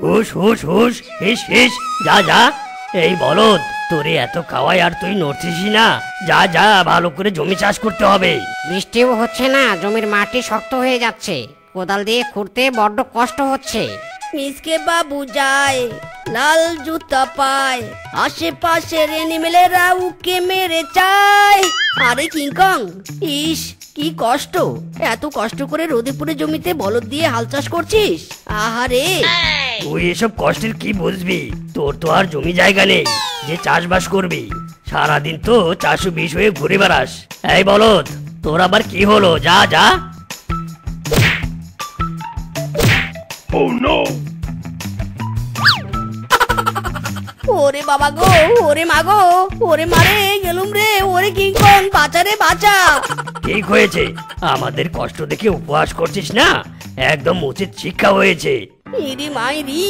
হুশ হুশ হুশ, হিস হিস, যা যা। এই বলদ, তোরে এত খাওয়াই আর তুই নড়ছিসই না। যা যা, ভালো করে জমি চাষ করতে হবে। বৃষ্টিও হচ্ছে না, জমির মাটি শক্ত হয়ে যাচ্ছে, কোদাল দিয়ে খুঁড়তে বড্ড কষ্ট হচ্ছে। মিসকে বাবু যায়, লাল জুতা পায়, আশেপাশের এনিমেলেরা উকে মেরে চায়। আরে কিংকং, ইস কি কষ্ট! এত কষ্ট করে রোদে পুড়ে জমিতে বলদ দিয়ে হাল চাষ করছিস। আহারে, তুই এসব কষ্টের কি বুঝবি? তোর তো আর জমি জায়গা নেই যে চাষবাস করবি। সারাদিন তো 420 হয়ে ঘুরে বেড়াস। এই বলদ, তোর আবার কি হলো? যা যা। ওরে বাবা গো, ওরে মা গো, ওরে মারে গেলুম রে, ওরে কিংকং বাঁচা রে বাঁচা। ঠিক হয়েছে, আমাদের কষ্ট দেখে উপহাস করছিস না, একদম উচিত শিক্ষা হয়েছে। ইরি মাইরি,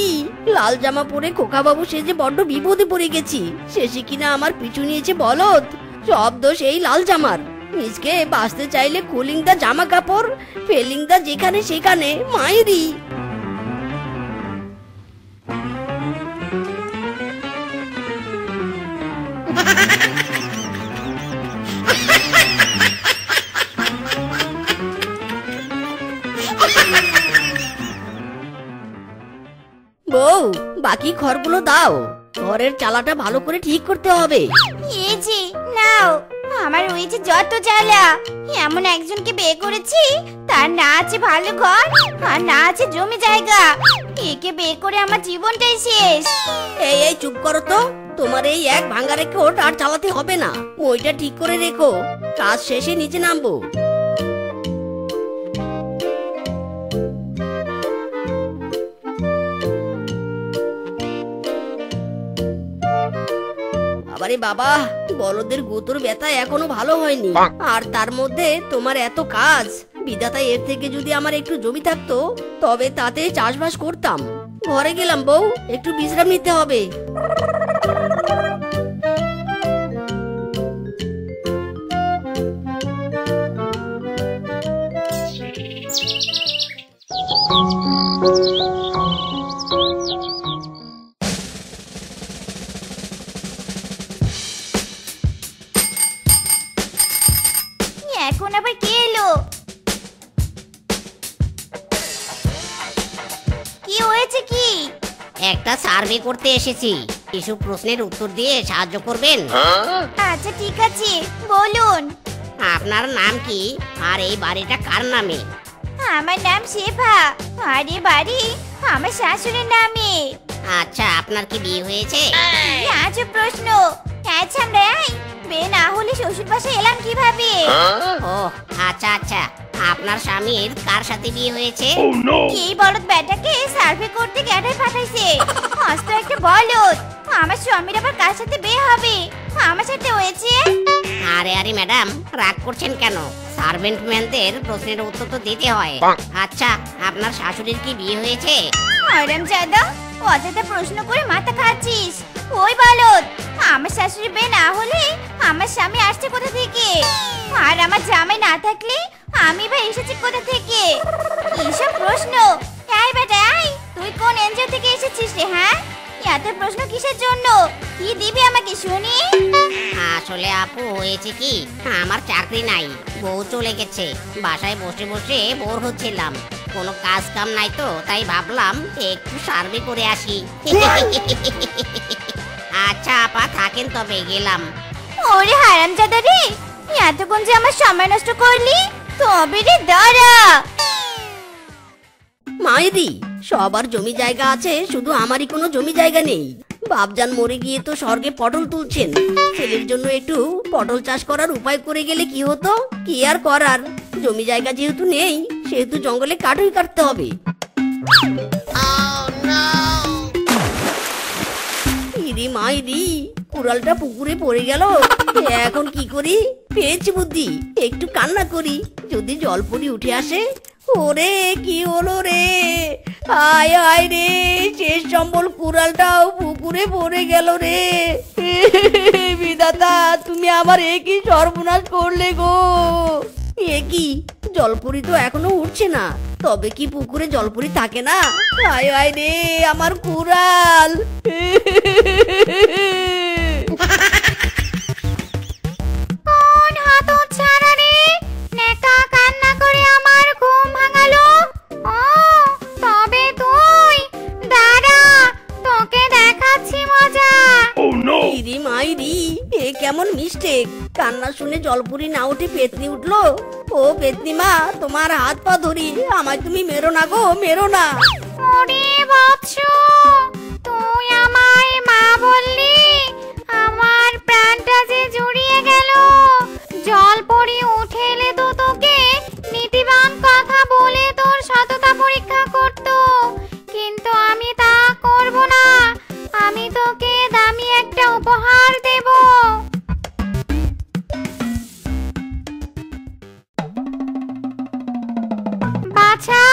লাল জামা পরে খোকা বাবু সেজে বড্ড বিপদে পড়ে গেছি। শেষে কিনা আমার পিছু নিয়েছে বলদ। সব দোষ এই লাল জামার। নিজকে বাঁচতে চাইলে কুলিং দা জামা কাপড়, ফেলিং দা যেখানে সেখানে। মাইরি বউ, বাকি খড়গুলো দাও। ঘরের চালাটা ভালো করে ঠিক করতে হবে। এই যে নাও, আমার ওই যে যত জ্বালা। এমন একজনকে বিয়ে করেছি, তার না আছে ভালো ঘর আর না আছে জমি জায়গা। একে বিয়ে করে আমার জীবনটাই শেষ। এই এই চুপ করো তো। তোমার এই এক ভাঙা রেখোট আর চালাতে হবে না। ওইটা ঠিক করে রেখো, কাজ শেষে নিচে নামবো। আরে বাবা, বলদের গুতোর ব্যথা এখনো ভালো হয়নি, আর তার মধ্যে তোমার এত কাজ। বিধাতা এর থেকে যদি আমার একটু জমি থাকতো, তবে তাতে চাষবাস করতাম। ঘরে গেলাম বউ, একটু বিশ্রাম নিতে হবে। এখন আবার কে এলো? কি হয়েছে কি? একটা সার্ভে করতে এসেছি, কিছু প্রশ্নের উত্তর দিয়ে সাহায্য করবেন? আচ্ছা ঠিক আছে, বলুন। আপনার নাম কি আর এই বাড়িটা কার নামে? আমার নাম শেফা, আর এ বাড়ি আমার শাশুড়ির নামে। আচ্ছা, আপনার কি বিয়ে হয়েছে? আজব প্রশ্ন। আচ্ছা আমরা বিয়ে না হলে শ্বশুর বাসায় এলাম কিভাবে? ও আচ্ছা আচ্ছা, আপনার স্বামীর কার সাথে বিয়ে হয়েছে? এই বলদ বেটাকে সার্ভে করতে ক্যাডার পাঠাইছে। আজ তো একটা বলদ। আমার স্বামীর আবার কার সাথে বিয়ে হবে? আমার সাথে হয়েছে। আরে আরে ম্যাডাম, রাগ করছেন কেন? সার্ভেন্ট ম্যানদের প্রশ্নের উত্তর তো দিতে হয়। আচ্ছা, আপনার শাশুড়ির কি বিয়ে হয়েছে? হারামজাদা, অযথা প্রশ্ন করে মাথা খাচ্ছিস। ওই বলদ, আমার শাশুড়ি বিয়ে না হলে আমার স্বামী আসছে কোথা থেকে? আর আমার জামাই না থাকলে আমি বা এসেছি কোথা থেকে? এইসব প্রশ্ন। এই বেটা, তুই কোন এনজিও থেকে এসেছিস রে? হ্যাঁ, এত প্রশ্ন কিসের জন্য? কি দিবি আমাকে শুনি? আসলে আপু, হয়েছে কি, আমার চাকরি নাই, বউ চলে গেছে। বাসায় বসে বসে বোর হচ্ছিলাম, কোনো কাজ কাম নাই তো, তাই ভাবলাম একটু সার্ভে করে আসি। আচ্ছা আপা, থাকেন তবে, গেলাম। ওরে হারামজাদা রে, এতক্ষণ যে আমার সময় নষ্ট করলি, তবে রে দাঁড়া। মায়েরি, সবার জমি জায়গা আছে, শুধু আমারই কোনো জমি জায়গা নেই। বাপজান মরে গিয়ে তো স্বর্গে পটল তুলছেন। ছেলের জন্য একটু পটল চাষ করার উপায় করে গেলে কি হতো? কি আর করার, জমি জায়গা যেহেতু নেই, সেহেতু জঙ্গলে কাঠই কাটতে হবে। ইরি মাইরি, কুড়ালটা পুকুরে পড়ে গেল। এখন কি করি? পেয়েছি বুদ্ধি, একটু কান্না করি, যদি জলপরি উঠে আসে। ওরে কি হলো রে? আয় আয় রে, শেষ সম্বল কুড়ালটাও পুকুরে পড়ে গেল রে। বিধাতা, তুমি আমার একই সর্বনাশ করলে গো। এ কি, জলপরি তো এখনো উঠছে না। তবে কি পুকুরে জলপরি থাকে না? আয় আয় রে আমার কুড়াল। কোন হতচ্ছাড়া রে নেকা কান্না করে আমার ঘুম ভাঙালো? ও তবে তুই, দাঁড়া তোকে দেখাচ্ছি মজা। ইরি মাইরি, এ কেমন মিস্টেক! কান্না শুনে জলপুরি না উঠে পেতনি উঠলো। ও পেতনি মা, তোমার হাত পা ধরি, আমায় তুমি মেরো না গো, মেরো না। ওরে বৎস, তুই আমায় মা বললি, আমার প্রাণটা যে জুড়িয়ে গেল। জলপরি উঠে এলে তো তোকে নীতিবান কথা বলে তোর সততা পরীক্ষা করত, কিন্তু আমি তা করব না। আমি তোকে দামি একটা উপহার দেব। বাছা,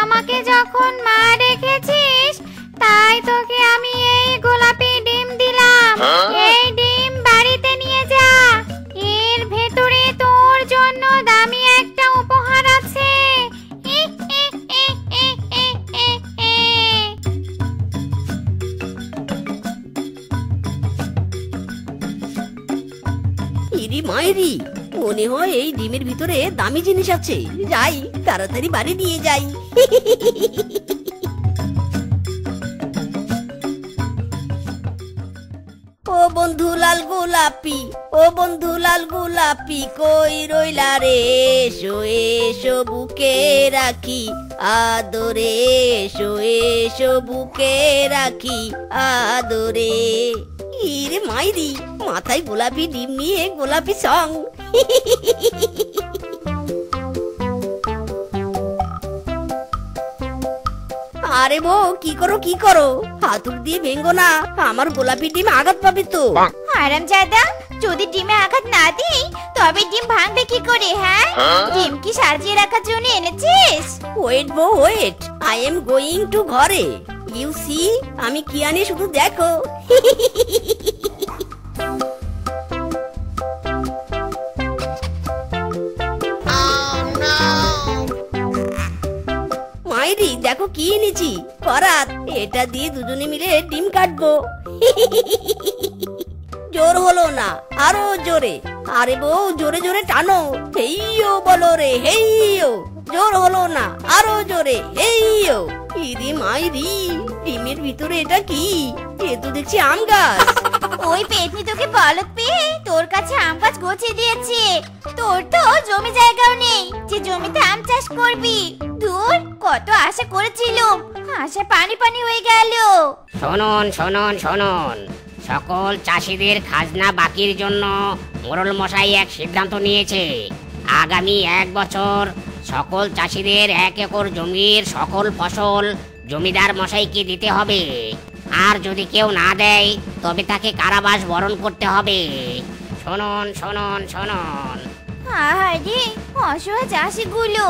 আমাকে যখন মা রেখেছিস, তাই তোকে আমি এই গোলাপি ডিম দিলাম। এই ডিম বাড়িতে নিয়ে যা, এর ভেতরে তোর জন্য দামি একটা উপহার আছে। ইরি মাইরি, মনে হয় এই ডিমের ভিতরে দামি জিনিস আছে। যাই, তাড়াতাড়ি বাড়ি নিয়ে যাই। ও বন্ধু লাল গোলাপি, ও বন্ধু লাল গোলাপি, কই রইলা রে? এসো এসো বুকে রাখি আদরে, এসো এসো বুকে রাখি আদরে। ইরে মাইরি, মাথায় গোলাপি ডিম নিয়ে গোলাপি সং। আরে বউ, কি করো কি করো? হাতুড় দিয়ে ভেঙ্গো না, আমার গোলাপি ডিম আঘাত পাবে তো। হারামজাদা, যদি ডিমে আঘাত না দিই তবে ডিম ভাঙবে কি করে? হ্যাঁ, ডিম কি সাজিয়ে রাখার জন্য এনেছিস? ওয়েট বউ wait, I am going to ঘরে। ইউ সি, আমি কি আনি শুধু দেখো। মাইরি, দেখো কি এনেছি। করাত, এটা দিয়ে দুজনে মিলে ডিম কাটবো। জোর হলো না, আরো জোরে। আরে বউ, জোরে জোরে টানো। হেইয়ো বলো রে, হেইয়ো। জোর হলো না, আরো জোরে, হেইয়ো। ইরি মাইরি, ডিমের ভিতরে এটা কি? এ তো দেখছি আম গাছ। ওই পেতনি তোকে বলদ পেয়ে তোর কাছে আম গাছ গছিয়ে দিয়েছে। তোর তো জমি জায়গাও নেই যে জমিতে আম চাষ করবি। দূর, কত আশা করেছিলাম, আশা পানি পানি হয়ে গেল। শুনুন শুনুন শুনুন, সকল চাষিদের খাজনা বাকির জন্য মোড়ল মশাই এক সিদ্ধান্ত নিয়েছে। আগামী 1 বছর সকল চাষিদের 1 একর জমির সকল ফসল জমিদার মশাইকে দিতে হবে। আর যদি কেউ না দেয় তবে তাকে কারাবাস বরণ করতে হবে। শুনুন শুনুন শুনুন। আরে অসহায় চাষিগুলো,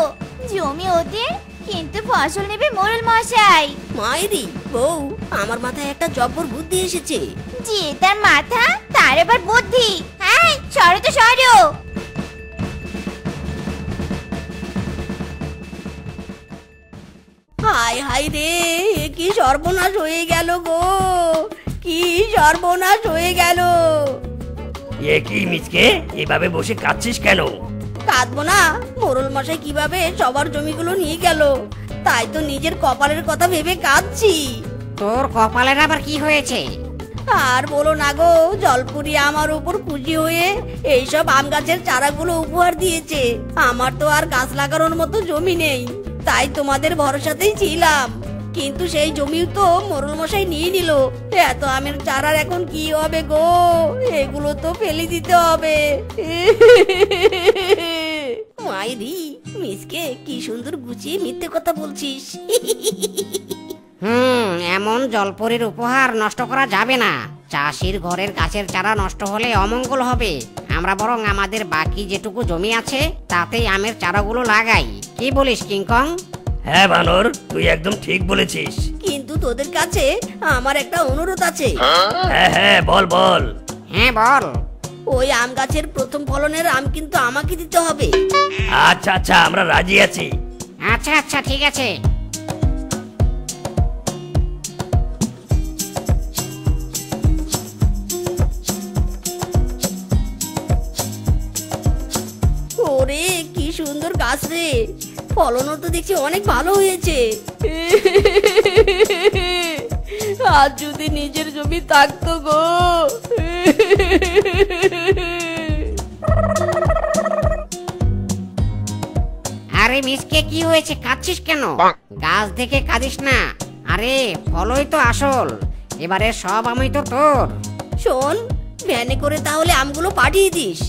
জমি ওদের কিন্তু ফসল নেবে মোড়ল মশাই। মাইরি বউ, আমার মাথায় একটা জব্বর বুদ্ধি এসেছে। যে তার মাথা তার আবার বুদ্ধি। হ্যাঁ, সরো তো সরো। হায় হায় রে, কি সর্বনাশ হয়ে গেল গো, কি সর্বনাশ হয়ে গেল। এ কি মিচকে, এভাবে বসে কাঁদছিস কেন? কাঁদবো না, মোড়ল মশাই কিভাবে সবার জমিগুলো নিয়ে গেল, তাই তো নিজের কপালের কথা ভেবে কাঁদছি। তোর কপালের আবার কি হয়েছে? আর বলো না গো, জলপুরি আমার উপর খুশি হয়ে এইসব আম গাছের চারাগুলো উপহার দিয়েছে। আমার তো আর গাছ লাগানোর মতো জমি নেই, তাই তোমাদের ভরসাতেই ছিলাম। কিন্তু সেই জমি তো মোড়ল মশাই নিয়ে নিল। এত আমের চারার এখন কি হবে গো? এগুলো তো ফেলে দিতে হবে। মাইরি, মিসকে কি সুন্দর গুছিয়ে মিথ্যে কথা বলছিস। এমন জলপরির উপহার নষ্ট করা যাবে না। চাষির ঘরের গাছের চারা নষ্ট হলে অমঙ্গল হবে। আমরা বরং আমাদের বাকি যেটুকু জমি আছে তাতেই আমের চারাগুলো লাগাই। কি বলিস কিংকং? হ্যাঁ বানর, তুই একদম ঠিক বলেছিস। কিন্তু তোদের কাছে আমার একটা অনুরোধ আছে। হ্যাঁ হ্যাঁ, বল বল। হ্যাঁ বল। ওই আম গাছের প্রথম ফলনের আম কিন্তু আমাকে দিতে হবে। আচ্ছা আচ্ছা, আমরা রাজি আছি। আচ্ছা আচ্ছা ঠিক আছে। ওরে কি সুন্দর গাছ রে, ফলনও তো দেখছি অনেক ভালো হয়েছে। আজ যদি নিজের জমি থাকতো গো। আরে মিসকে কি হয়েছে, কাঁদছিস কেন? গাছ দেখে কাঁদিস না, আরে ফলই তো আসল। এবারে সব আমি তো তোর। শোন, ভ্যানে করে তাহলে আমগুলো পাঠিয়ে দিস।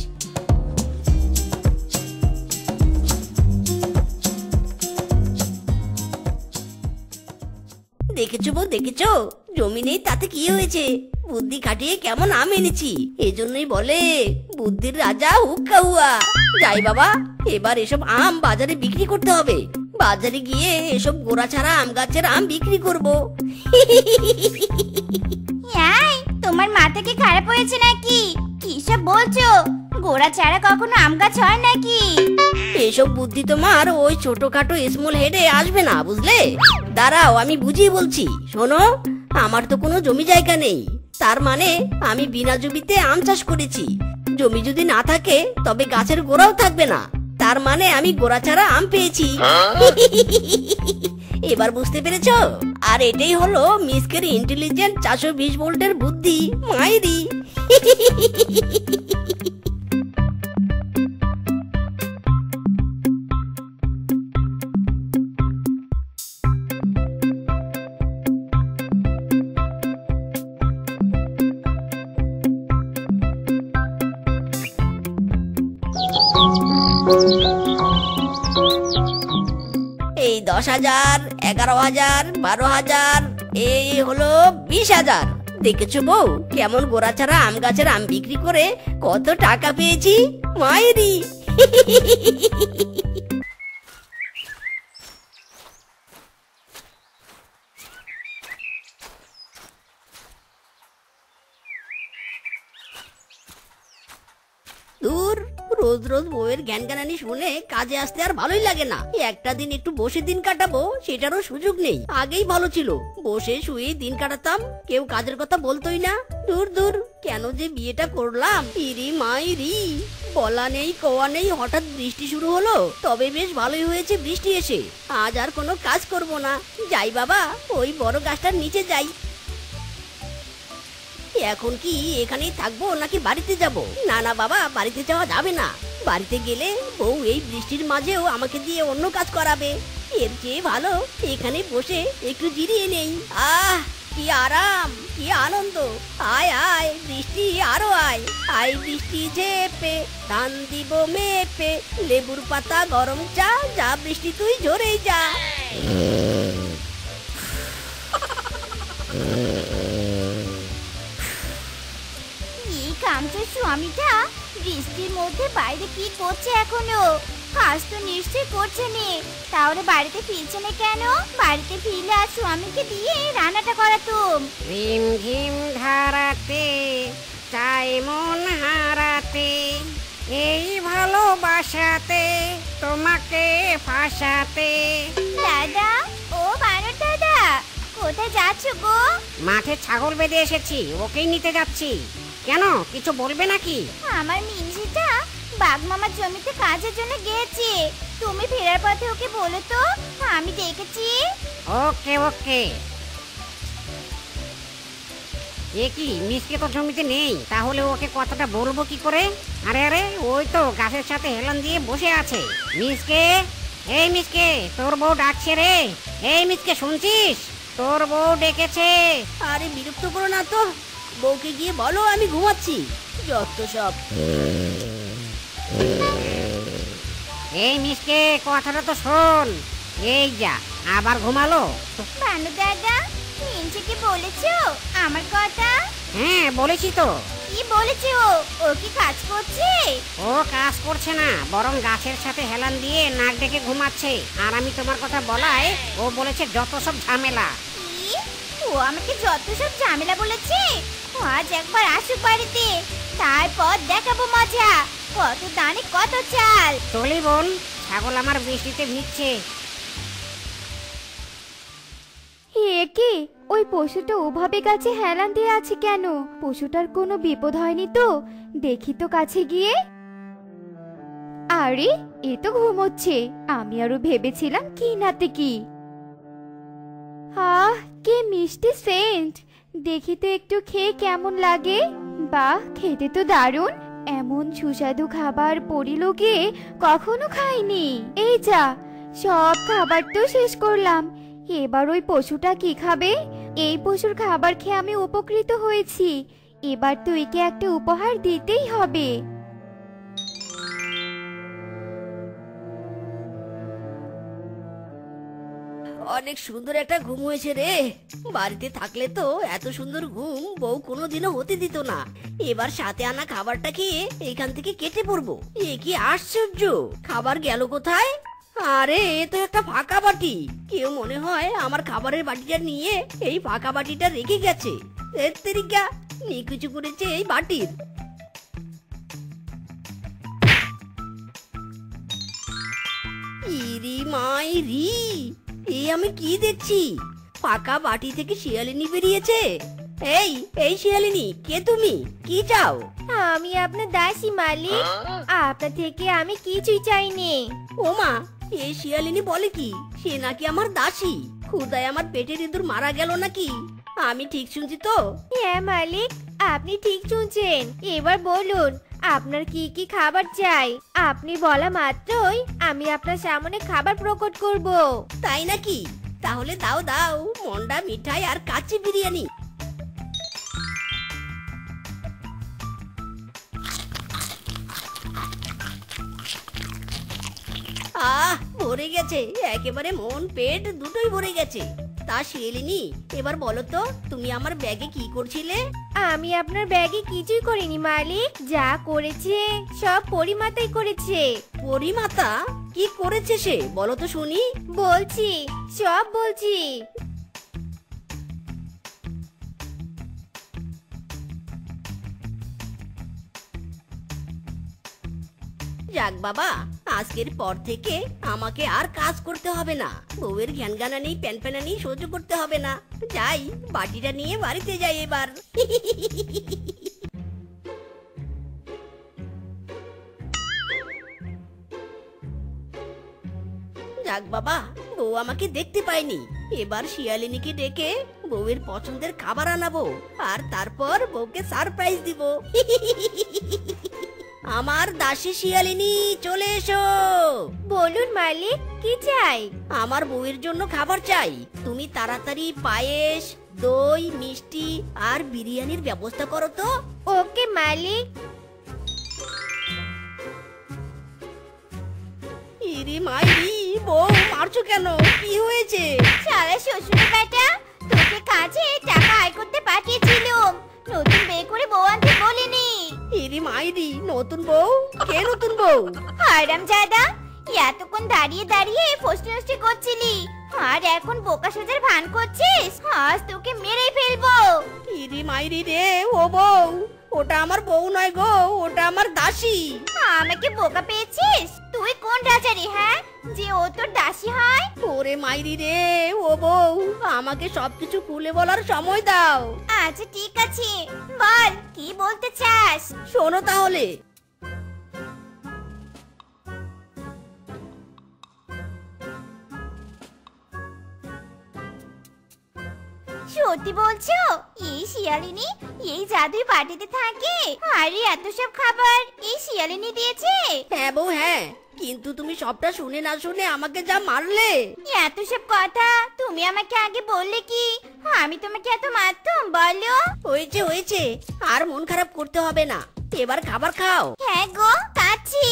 দেখেছো বউ, দেখেছো জমি নেই তাতে কি হয়েছে, বুদ্ধি খাটিয়ে কেমন আম এনেছি। এজন্যই বলে বুদ্ধির রাজা হুক্কা হুয়া। যাই বাবা, এবার এসব আম বাজারে বিক্রি করতে হবে। বাজারে গিয়ে এসব গোড়া ছাড়া আম গাছের আম বিক্রি করব। এই, তোমার মাথা কি খারাপ হয়েছে নাকি? কি সব বলছো? গোড়া ছাড়া কখনো আম গাছ হয় নাকি? এসব বুদ্ধি তোমার ওই ছোটখাটো স্মল হেডে আসবে না, বুঝলে? দাঁড়াও আমি বুঝিয়ে বলছি। শোনো, আমার তো কোনো জমি জায়গা নেই, তার মানে আমি বিনা জমিতে আম চাষ করেছি। জমি যদি না থাকে তবে গাছের গোড়াও থাকবে না, তার মানে আমি গোড়া ছাড়া আম পেয়েছি। এবার বুঝতে পেরেছো? আর এটাই হলো মিসকের ইন্টেলিজেন্ট 420 ভোল্টের বুদ্ধি মাইরি। এই 10,000, 11,000, 12,000, এই হলো 20,000। দেখেছো বউ, কেমন গোড়া ছাড়া আম গাছের আম বিক্রি করে কত টাকা পেয়েছি মায়েরি। দূর, রোজ রোজ বউয়ের জ্ঞান জ্ঞানানি শুনে কাজে আসতে আর ভালোই লাগে না। একটা দিন একটু বসে দিন কাটাবো সেটারও সুযোগ নেই। আগেই ভালো ছিল, বসে শুয়ে দিন কাটাতাম, কেউ কাজের কথা বলতোই না। দূর দূর, কেন যে বিয়েটা করলাম। ইরি মাইরি, বলা নেই কোয়া নেই, হঠাৎ বৃষ্টি শুরু হলো। তবে বেশ ভালোই হয়েছে বৃষ্টি এসে। আজ আর কোনো কাজ করব না। যাই বাবা, ওই বড় গাছটার নিচে যাই। এখন কি এখানেই থাকবো নাকি বাড়িতে যাব? না না বাবা, বাড়িতে যাওয়া যাবে না। বাড়িতে গেলে বউ এই বৃষ্টির মাঝেও আমাকে দিয়ে অন্য কাজ করাবে। এর চেয়ে ভালো এখানে বসে একটু জিরিয়ে নেই। আহ, কি আরাম, কি আনন্দ। আয় আয় বৃষ্টি, আরো আয়। আয় বৃষ্টি ঝেপে, ধান দিব মেপে, লেবুর পাতা গরম চা, যা বৃষ্টি তুই ঝরেই যা। কামচোর স্বামীটা বৃষ্টির মধ্যে বাইরে কি করছে এখনো? কাজ তো নিশ্চয় করছে নে, তাহলে বাড়িতে ফিরছে না কেন? বাড়িতে ফিরলে আর স্বামীকে দিয়ে রান্নাটা করাতুম। ঝিম ঝিম ধারাতে চাই মন হারাতে, এই ভালোবাসাতে তোমাকে ফাঁসাতে। দাদা, ও বানর দাদা, কোথায় যাচ্ছ গো? মাঠে ছাগল বেঁধে এসেছি, ওকেই নিতে যাচ্ছি। কেন, কিছু বলবে নাকি? আমার মিনজিটা বাঘ মামার জমিতে কাজের জন্য গিয়েছে, তুমি ফেরার পথে ওকে বলো তো, আমি দেখেছি। ওকে ওকে। এ কি, মিসকে তো জমিতে নেই, তাহলে ওকে কথাটা বলবো কি করে? আরে আরে, ওই তো গাছের সাথে হেলান দিয়ে বসে আছে। মিসকে, এই মিসকে, তোর বউ ডাকছে রে। এই মিসকে, শুনছিস? তোর বউ ডেকেছে। আরে বিরক্ত করো না তো, বউকে গিয়ে বলো আমি ঘুমাচ্ছি। যত সব। এই মিসকে, কথাটা তো শোন। এই যা, আবার ঘুমালো। বানর দাদা, মিনজিকে বলেছো আমার কথা? হ্যাঁ বলেছি তো। কি বলেছো? ও কি কাজ করছে? ও কাজ করছে না, বরং গাছের সাথে হেলান দিয়ে নাক ডেকে ঘুমাচ্ছে। আর আমি তোমার কথা বলায় ও বলেছে যত সব ঝামেলা। কি? ও আমাকে যত সব ঝামেলা বলেছে? আজ একবার আসুক বাড়িতে, তারপর দেখাবো মজা। কত দানে কত চাল। চলি বোন, ছাগল আমার বৃষ্টিতে ভিজছে। একে ওই পশুটা ওভাবে কাছে হেলান দিয়ে আছে কেন? পশুটার কোনো বিপদ হয়নি তো? দেখি তো কাছে গিয়ে। আরে এ তো ঘুমোচ্ছে। আমি আরো ভেবেছিলাম কি নাতে কি। আহ কি মিষ্টি সেন্ট। দেখি তো একটু খেয়ে কেমন লাগে। বাহ খেতে তো দারুণ। এমন সুস্বাদু খাবার পরিলোকে কখনো খাইনি। এই যা সব খাবার তো শেষ করলাম। এবার ওই পশুটা কি খাবে? এই পশুর খাবার খেয়ে আমি উপকৃত হয়েছি। এবার তো একে একটা উপহার দিতেই হবে। অনেক সুন্দর একটা ঘুম হয়েছে রে। বাড়িতে থাকলে তো এত সুন্দর ঘুম বউ কোনোদিনও হতে দিত না। এবার সাথে আনা খাবারটা খেয়ে এখান থেকে কেটে পড়বো। এ কি আশ্চর্য! খাবার গেল কোথায়? আরে এ তো একটা ফাঁকা বাটি। কেউ মনে হয় আমার খাবারের বাটিটা নিয়ে এই ফাঁকা বাটিটা রেখে গেছে। এর তেরিকা নিকুচু করেছে এই বাটির। ইরি মাইরি, এই আমি কি দেখছি? ফাঁকা বাটি থেকে শিয়ালিনী বেরিয়েছে। এই শিয়ালিনী, কে তুমি? কি চাও? আমি আপনার দাসী মালিক। আপনার থেকে আমি কিছুই চাইনি। ওমা, এই শিয়ালিনী বলে কি? সে নাকি আমার দাসী। খুদায় আমার পেটের ইঁদুর মারা গেল নাকি? আমি ঠিক শুনছি তো? হ্যাঁ মালিক, আপনি ঠিক শুনছেন। এবার বলুন আপনার কি কি খাবার চাই? আপনি বলা মাত্রই আমি আপনার সামনে খাবার প্রকট করব। তাই নাকি? তাহলে দাও দাও মন্ডা মিঠাই আর কাচ্চি বিরিয়ানি। ভরে গেছে, একেবারে মন পেট দুটোই ভরে গেছে। তা শিয়ালিনী, এবার বলো তো তুমি আমার ব্যাগে কি করছিলে? আমি আপনার ব্যাগে কিছুই করিনি মালিক। যা করেছে সব পরিমাতাই করেছে। পরিমাতা? কি করেছে সে? বলো তো শুনি। বলছি, সব বলছি। যাক বাবা, আজকের পর থেকে আমাকে আর কাজ করতে হবে না। বউয়ের ঘ্যানঘানানি প্যানপ্যানানি সহ্য করতে হবে না। যাই, বাটিটা নিয়ে বাড়িতে যাই এবার। যাক বাবা, বউ আমাকে দেখতে পায়নি। এবার শিয়ালিনীকে ডেকে বউয়ের পছন্দের খাবার আনাবো, আর তারপর বউকে সারপ্রাইজ দিব। আমার দাসী শিয়ালিনী, চলে এসো। বলুন মালিক, কি চাই? আমার বউয়ের জন্য খাবার চাই। তুমি তাড়াতাড়ি পায়েস, দই, মিষ্টি আর বিরিয়ানির ব্যবস্থা করো তো। ওকে মালিক। ইরি মাইরি, বউ মারছো কেন? কি হয়েছে? সারা শ্বশুর বেটা, তোকে কাজে টাকা আয় করতে পাঠিয়েছিলাম। নতুন বিয়ে করে বউ আনতে বলিনি। ইরি মাইরি, নতুন বউ? কে নতুন বউ? হারামজাদা, এতক্ষণ দাঁড়িয়ে দাঁড়িয়ে ফষ্টি নষ্টি করছিলি, আর এখন বোকা সোজার ভান করছিস? আজ তোকে মেরে ফেলবো। ইরি মাইরি রে, ও বউ, ওটা আমার বউ নয় গো, ওটা আমার দাসী। আমাকে বোকা পেয়েছিস? তুই কোন রাজা রে, হ্যাঁ, যে ও তোর দাসী হয়? ওরে মাইরি রে, ও বউ, আমাকে সবকিছু খুলে বলার সময় দাও। আচ্ছা ঠিক আছে, বল কি বলতে চাস। শোনো তাহলে। সত্যি বলছো? এই শিয়ালিনী এই জাদুই বাটিতে থাকে? আরে এত সব খাবার এই শিয়ালিনী দিয়েছে? হ্যাঁ বউ হ্যাঁ, কিন্তু তুমি সবটা শুনে না শুনে আমাকে যা মারলে। এত সব কথা তুমি আমাকে আগে বললে কি আমি তোমাকে এত মারতাম বলো? হয়েছে হয়েছে, আর মন খারাপ করতে হবে না। এবার খাবার খাও। হ্যাঁ গো, খাচ্ছি।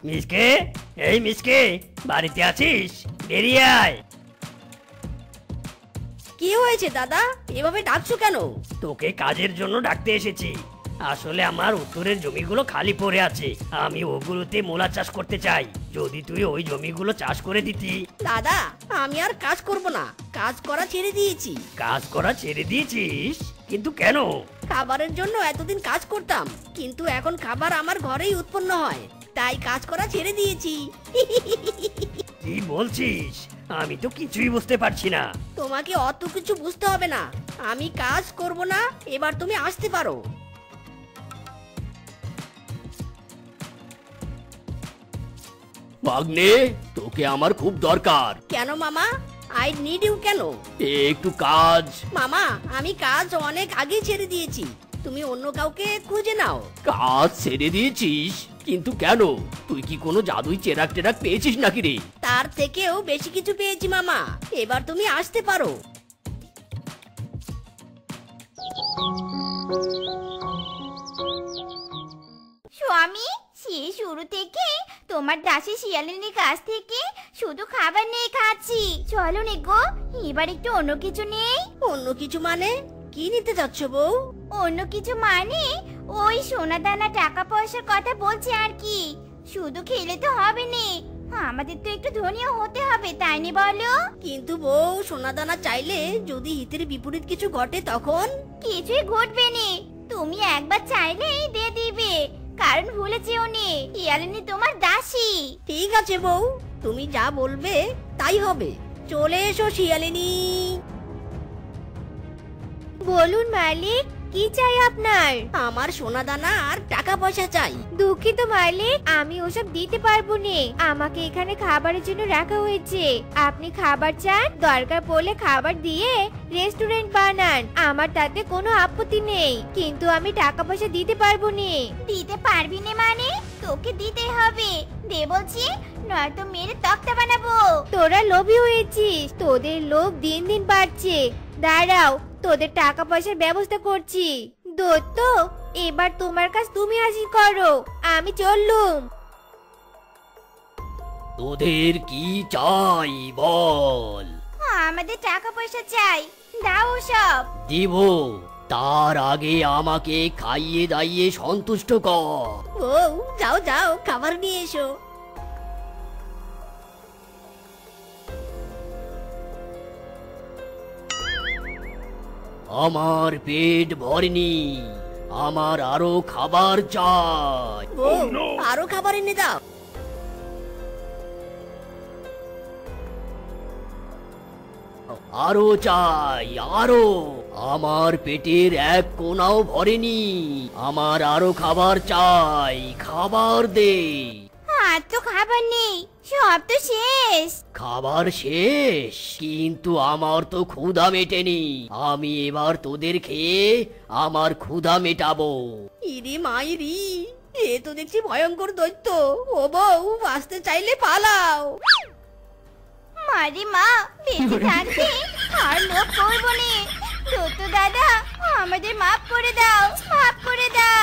মিসকে, এই মিসকে, বাড়িতে আছিস? বেরিয়ে আয়। কি হয়েছে দাদা, এভাবে ডাকছো কেন? তোকে কাজের জন্য ডাকতে এসেছি। আসলে আমার উত্তরের জমিগুলো খালি পড়ে আছে, আমি ওগুলোতে মূলা চাষ করতে চাই। যদি তুই ওই জমিগুলো চাষ করে দিতি। দাদা, আমি আর কাজ করব না, কাজ করা ছেড়ে দিয়েছি। কাজ করা ছেড়ে দিয়েছিস? কিন্তু কেন? খাবারের জন্য এতদিন কাজ করতাম, কিন্তু এখন খাবার আমার ঘরেই উৎপন্ন হয়, তাই কাজ করা ছেড়ে দিয়েছি। কি বলছিস? আমি তো কিছুই বুঝতে পারছি না। তোমাকে অত কিছু বুঝতে হবে না, আমি কাজ করব না, এবার তুমি আসতে পারো। ভাগ্নে, তোকে আমার খুব দরকার। কেন মামা? আই নিড ইউ কেন? একটু কাজ। মামা, আমি কাজ অনেক আগে ছেড়ে দিয়েছি, তুমি অন্য কাউকে খুঁজে নাও। কাজ ছেড়ে দিয়েছিস? কিন্তু কেন? তুই কি কোনো জাদুই চেরাক টেরাক পেয়েছিস নাকি রে? তার থেকেও বেশি কিছু পেয়েছি মামা, এবার তুমি আসতে পারো। স্বামী, সে শুরু থেকে তোমার দাসী শিয়ালিনীর কাছ থেকে শুধু খাবার নিয়ে খাচ্ছি। চলো নে গো, এবার একটু অন্য কিছু নেই। অন্য কিছু মানে কি নিতে চাচ্ছ বউ? অন্য কিছু মানে ওই সোনা দানা টাকা পয়সার কথা বলছি আর কি। শুধু খেলে তো হবে না, আমাদের তো একটু ধনীও হতে হবে, তাই নি বলো? কিন্তু বউ, সোনাদানা চাইলে যদি হিতের বিপরীত কিছু ঘটে তখন? কিছুই ঘটবে না, তুমি একবার চাইলেই দিয়ে দিবে, কারণ ভুলে যেও নে শিয়ালিনী তোমার দাসী। ঠিক আছে বউ, তুমি যা বলবে তাই হবে। চলে এসো শিয়ালিনী। বলুন মালিক, কি চাই আপনার? আমার সোনাদানা আর টাকা পয়সা চাই। দুঃখিত মালিক, আমি ওসব দিতে পারবো না। আমাকে এখানে খাবারের জন্য রাখা হয়েছে। আপনি খাবার চান, দরকার পড়লে খাবার দিয়ে রেস্টুরেন্ট বানান, আমার তাতে কোনো আপত্তি নেই, কিন্তু আমি টাকা পয়সা দিতে পারবো না। দিতে পারবি না মানে? তোকে দিতে হবে, দে বলছি, নয়তো মেরে তক্তা বানাবো। তোরা লোভী হয়েছিস, তোদের লোভ দিন দিন বাড়ছে। দাঁড়াও, তোদের টাকা পয়সার ব্যবস্থা করছি। দত্ত, এবার তোমার কাজ তুমি হাসিল করো, আমি চললুম। তোদের কি চাই বল? আমাদের টাকা পয়সা চাই, দাও সব। দিব, তার আগে আমাকে খাইয়ে দাইয়ে সন্তুষ্ট কর। বউ, যাও যাও, খাবার নিয়ে এসো। আমার পেট ভরেনি, আমার আরো খাবার চাই। বউ, আরো খাবার এনে দাও। আরো চাই, আরো। আমার পেটের এক কোনাও ভরেনি, আমার আরো খাবার চাই, খাবার দে। আর তো খাবার নেই, সব তো শেষ। খাবার শেষ? কিন্তু আমার তো ক্ষুধা মেটেনি, আমি এবার তোদের খেয়ে আমার ক্ষুধা মেটাবো। ইরি মাইরি, এ তো দেখছি ভয়ঙ্কর দৈত্য। ও বউ, বাঁচতে চাইলে পালাও। মারি মা, বেঁচে থাকতে আর লোভ করবো নে। দত্ত দাদা, আমাদের মাফ করে দাও, মাফ করে দাও।